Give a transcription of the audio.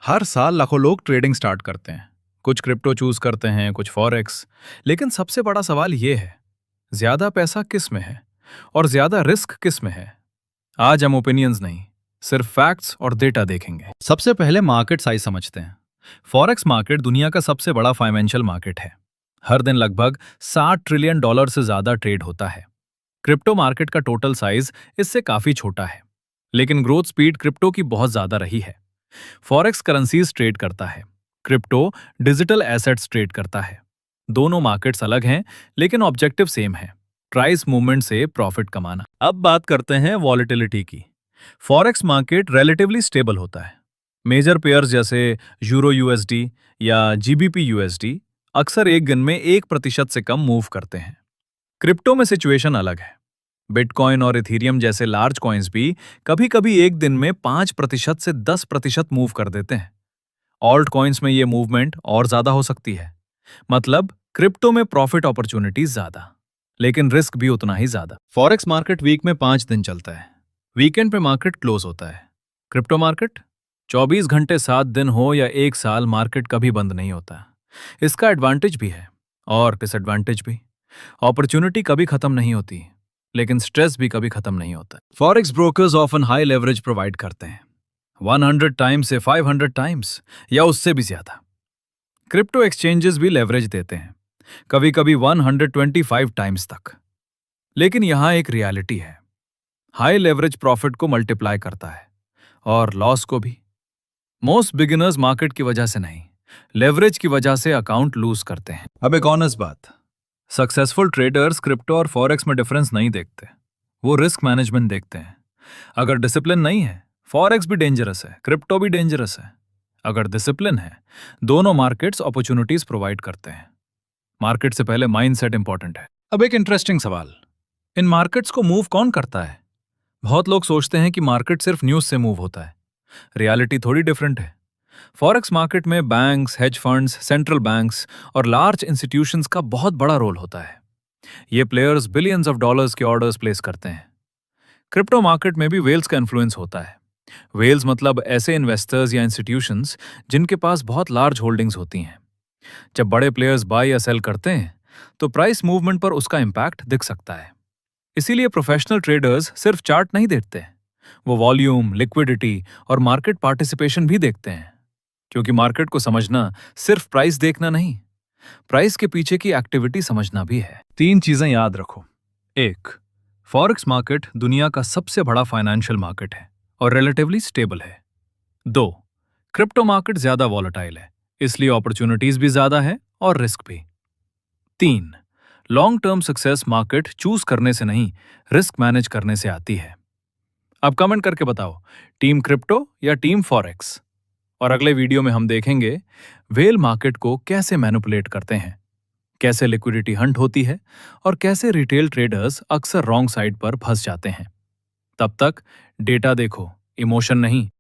हर साल लाखों लोग ट्रेडिंग स्टार्ट करते हैं। कुछ क्रिप्टो चूज करते हैं, कुछ फॉरेक्स। लेकिन सबसे बड़ा सवाल ये है, ज्यादा पैसा किस में है और ज्यादा रिस्क किस में है। आज हम ओपिनियंस नहीं, सिर्फ फैक्ट्स और डेटा देखेंगे। सबसे पहले मार्केट साइज समझते हैं। फॉरेक्स मार्केट दुनिया का सबसे बड़ा फाइनेंशियल मार्केट है। हर दिन लगभग $60 ट्रिलियन से ज्यादा ट्रेड होता है। क्रिप्टो मार्केट का टोटल साइज इससे काफी छोटा है, लेकिन ग्रोथ स्पीड क्रिप्टो की बहुत ज्यादा रही है। फॉरेक्स करेंसीज ट्रेड करता है, क्रिप्टो डिजिटल एसेट्स ट्रेड करता है। दोनों मार्केट्स अलग हैं, लेकिन ऑब्जेक्टिव सेम है, प्राइस मूवमेंट से प्रॉफिट कमाना। अब बात करते हैं वॉलेटिलिटी की। फॉरेक्स मार्केट रिलेटिवली स्टेबल होता है। मेजर पेयर्स जैसे यूरो यूएसडी या जीबीपी यूएसडी अक्सर एक दिन में 1% से कम मूव करते हैं। क्रिप्टो में सिचुएशन अलग है। बिटकॉइन और इथीरियम जैसे लार्ज कॉइन्स भी कभी कभी एक दिन में 5% से 10% मूव कर देते हैं। ऑल्ट कॉइन्स में ये मूवमेंट और ज्यादा हो सकती है। मतलब क्रिप्टो में प्रॉफिट अपॉर्चुनिटीज ज्यादा, लेकिन रिस्क भी उतना ही ज्यादा। फॉरेक्स मार्केट वीक में 5 दिन चलता है। वीकेंड पे मार्केट क्लोज होता है। क्रिप्टो मार्केट 24 घंटे 7 दिन हो या एक साल, मार्केट कभी बंद नहीं होता। इसका एडवांटेज भी है और डिसएडवांटेज भी। अपॉर्चुनिटी कभी खत्म नहीं होती, लेकिन स्ट्रेस भी कभी खत्म नहीं होता। Forex brokers often high leverage provide करते हैं, 100 टाइम्स से 500 टाइम्स या उससे भी ज्यादा। क्रिप्टो एक्सचेंजेस भी लेवरेज देते हैं, कभी कभी 125 टाइम्स तक। लेकिन यहां एक रियलिटी है, हाई लेवरेज प्रॉफिट को मल्टीप्लाई करता है और लॉस को भी। मोस्ट बिगिनर्स मार्केट की वजह से नहीं, लेवरेज की वजह से अकाउंट लूज करते हैं। अब एक ऑनेस्ट बात, सक्सेसफुल ट्रेडर्स क्रिप्टो और फॉरेक्स में डिफरेंस नहीं देखते, वो रिस्क मैनेजमेंट देखते हैं। अगर डिसिप्लिन नहीं है, फॉरेक्स भी डेंजरस है, क्रिप्टो भी डेंजरस है। अगर डिसिप्लिन है, दोनों मार्केट्स अपॉर्चुनिटीज प्रोवाइड करते हैं। मार्केट से पहले माइंडसेट इंपॉर्टेंट है। अब एक इंटरेस्टिंग सवाल, इन मार्केट्स को मूव कौन करता है? बहुत लोग सोचते हैं कि मार्केट सिर्फ न्यूज से मूव होता है। रियलिटी थोड़ी डिफरेंट है। फॉरेक्स मार्केट में banks, hedge funds, central banks और लार्ज इंस्टीट्यूशंस का बहुत बड़ा रोल होता है। ये प्लेयर्स बिलियंस ऑफ डॉलर्स के ऑर्डर्स प्लेस करते हैं। क्रिप्टो मार्केट में भी वेल्स का इन्फ्लुएंस होता है। वेल्स मतलब ऐसे इन्वेस्टर्स या इंस्टीट्यूशंस जिनके पास बहुत लार्ज होल्डिंग्स होती हैं। जब बड़े प्लेयर्स बाय या सेल करते हैं, तो प्राइस मूवमेंट पर उसका इंपैक्ट दिख सकता है। इसीलिए प्रोफेशनल ट्रेडर्स सिर्फ चार्ट नहीं देखते, वो वॉल्यूम, लिक्विडिटी और मार्केट पार्टिसिपेशन भी देखते हैं। क्योंकि मार्केट को समझना सिर्फ प्राइस देखना नहीं, प्राइस के पीछे की एक्टिविटी समझना भी है। 3 चीजें याद रखो। 1, फॉरेक्स मार्केट दुनिया का सबसे बड़ा फाइनेंशियल मार्केट है और रिलेटिवली स्टेबल है। 2, क्रिप्टो मार्केट ज्यादा वॉलेटाइल है, इसलिए अपॉर्चुनिटीज भी ज्यादा है और रिस्क भी। 3, long term success market choose करने से नहीं, रिस्क मैनेज करने से आती है। अब कमेंट करके बताओ, टीम क्रिप्टो या टीम फॉरेक्स? और अगले वीडियो में हम देखेंगे वेल मार्केट को कैसे मैनिपुलेट करते हैं, कैसे लिक्विडिटी हंट होती है और कैसे रिटेल ट्रेडर्स अक्सर रॉन्ग साइड पर फंस जाते हैं। तब तक डेटा देखो, इमोशन नहीं।